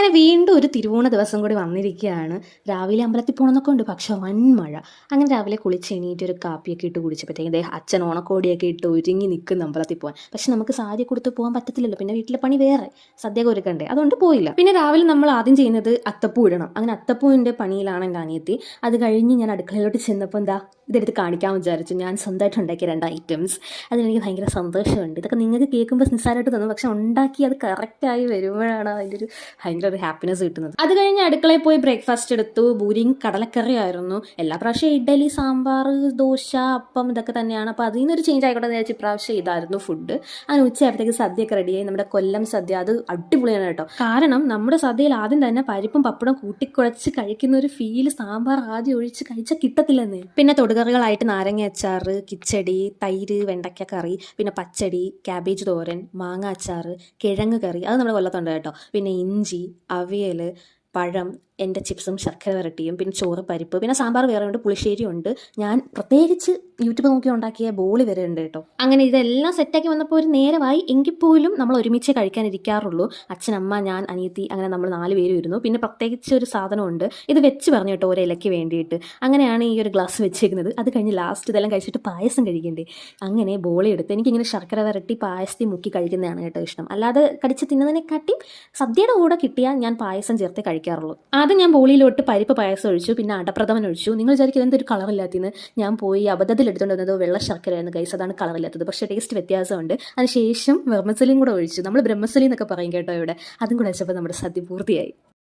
അങ്ങനെ വീണ്ടും ഒരു തിരുവോണ ദിവസം കൂടി വന്നിരിക്കുകയാണ്. രാവിലെ അമ്പലത്തിൽ പോകണമെന്നൊക്കെ ഉണ്ട്, പക്ഷെ വൻ മഴ. അങ്ങനെ രാവിലെ കുളിച്ച് എണീറ്റ് ഒരു കാപ്പിയൊക്കെ ഇട്ട് കുടിച്ചപ്പോഴത്തേക്കും അച്ഛൻ ഓണക്കോടിയൊക്കെ ഇട്ട് ഒരുങ്ങി നിൽക്കുന്ന അമ്പലത്തിൽ പോകാൻ. പക്ഷെ നമുക്ക് സാരി കൊടുത്ത് പോകാൻ പറ്റത്തില്ലല്ലോ, പിന്നെ വീട്ടിലെ പണി വേറെ, സദ്യ ഒരുക്കണ്ടേ, അതുകൊണ്ട് പോയില്ല. പിന്നെ രാവിലെ നമ്മൾ ആദ്യം ചെയ്യുന്നത് അത്തപ്പൂ ഇടണം. അങ്ങനെ അത്തപ്പൂവിൻ്റെ പണിയിലാണ് എൻ്റെ അനിയത്തി. അത് കഴിഞ്ഞ് ഞാൻ അടുക്കളയിലോട്ട് ചെന്നപ്പോൾ ഇതെടുത്ത് കാണിക്കാൻ വിചാരിച്ചു. ഞാൻ സ്വന്തമായിട്ട് ഉണ്ടാക്കിയ 2 ഐറ്റംസ്. അതിലെനിക്ക് ഭയങ്കര സന്തോഷമുണ്ട്. ഇതൊക്കെ നിങ്ങൾക്ക് കേൾക്കുമ്പോൾ നിസ്സാരമായിട്ട് തോന്നും, പക്ഷെ ഉണ്ടാക്കി അത് കറക്റ്റായി വരുമ്പോഴാണ് അതിൻ്റെ ഒരു ഭയങ്കര ഒരു ഹാപ്പിനെസ് കിട്ടുന്നത്. അത് കഴിഞ്ഞ് അടുക്കളയിൽ പോയി ബ്രേക്ക്ഫാസ്റ്റ് എടുത്തു. പൂരിയും കടലക്കറിയായിരുന്നു. എല്ലാ പ്രാവശ്യം ഇഡ്ഡലി, സാമ്പാർ, ദോശ, അപ്പം ഇതൊക്കെ തന്നെയാണ്. അപ്പോൾ അതിൽ നിന്നൊരു ചേഞ്ച് ആയിക്കോട്ടെ എന്ന് വിചാരിച്ച് ഇപ്രാവശ്യം ഇതായിരുന്നു ഫുഡ്. അങ്ങനെ ഉച്ചയായപ്പോഴത്തേക്ക് സദ്യയൊക്കെ റെഡിയായി. നമ്മുടെ കൊല്ലം സദ്യ അത് അടിപൊളിയാണ് കേട്ടോ. കാരണം നമ്മുടെ സദ്യയിൽ ആദ്യം തന്നെ പരിപ്പും പപ്പടം കൂട്ടിക്കുഴച്ച് കഴിക്കുന്ന ഒരു ഫീല് സാമ്പാർ ആദ്യം ഒഴിച്ച് കഴിച്ചാൽ കിട്ടത്തില്ലെന്ന്. പിന്നെ തൊടുകറികളായിട്ട് നാരങ്ങ അച്ചാർ, കിച്ചടി, തൈര്, വെണ്ടയ്ക്ക കറി, പിന്നെ പച്ചടി, ക്യാബേജ് തോരൻ, മാങ്ങ അച്ചാർ, കിഴങ്ങ് കറി, അത് നമ്മുടെ കൊല്ലത്തുണ്ട് കേട്ടോ. പിന്നെ ഇഞ്ചി, അവിയൽ, പഴം, എൻ്റെ ചിപ്സും ശർക്കര വരട്ടിയും, പിന്നെ ചോറ്, പരിപ്പ്, പിന്നെ സാമ്പാർ വേറെ ഉണ്ട്, പുളിശ്ശേരി ഉണ്ട്. ഞാൻ പ്രത്യേകിച്ച് യൂട്യൂബ് നോക്കി ഉണ്ടാക്കിയ ബോളി വരെ ഉണ്ട് കേട്ടോ. അങ്ങനെ ഇതെല്ലാം സെറ്റാക്കി വന്നപ്പോൾ ഒരു നേരമായി. എങ്കിൽ പോലും നമ്മൾ ഒരുമിച്ച് കഴിക്കാനിരിക്കാറുള്ളൂ. അച്ഛൻ, അമ്മ, ഞാൻ, അനിയത്തി, അങ്ങനെ നമ്മൾ 4 പേരും ഇരുന്നു. പിന്നെ പ്രത്യേകിച്ച് ഒരു സാധനമുണ്ട്, ഇത് വെച്ച് പറഞ്ഞു കേട്ടോ, ഒരു ഇലയ്ക്ക് വേണ്ടിയിട്ട്. അങ്ങനെയാണ് ഈ ഒരു ഗ്ലാസ് വെച്ചേക്കുന്നത്. അത് കഴിഞ്ഞ് ലാസ്റ്റ് ഇതെല്ലാം കഴിച്ചിട്ട് പായസം കഴിക്കണ്ടേ. അങ്ങനെ ബോളി എടുത്ത് എനിക്കിങ്ങനെ ശർക്കര വരട്ടി പായസത്തിൽ മുക്കി കഴിക്കുന്നതാണ് കേട്ടോ ഇഷ്ടം. അല്ലാതെ കടിച്ച് തിന്നതിനെക്കാട്ടിയും സദ്യയുടെ കൂടെ കിട്ടിയാൽ ഞാൻ പായസം ചേർത്ത് കഴിക്കാറുള്ളൂ. ആദ്യം ഞാൻ ബോളിയിലോട്ട് പരിപ്പ് പായസം ഒഴിച്ചു, പിന്നെ അടപ്രഥമൻ ഒഴിച്ചു. നിങ്ങൾ വിചാരിക്കും എന്തൊരു കളറില്ലാത്തതെന്ന്. ഞാൻ പോയി അബദ്ധത്തിൽ എടുത്തുകൊണ്ട് വന്നത് വെള്ള ശർക്കരയായിരുന്നു ഗൈസ്, അതാണ് കളറില്ലാത്തത്. പക്ഷേ ടേസ്റ്റ് വ്യത്യാസമുണ്ട്. അതിനുശേഷം വെർമസലിയും കൂടെ ഒഴിച്ചു. നമ്മൾ ബ്രഹ്മസലി എന്നൊക്കെ പറയും കേട്ടോ ഇവിടെ. അതും കൂടെ വെച്ചപ്പോൾ നമ്മുടെ സദ്യ പൂർത്തിയായി.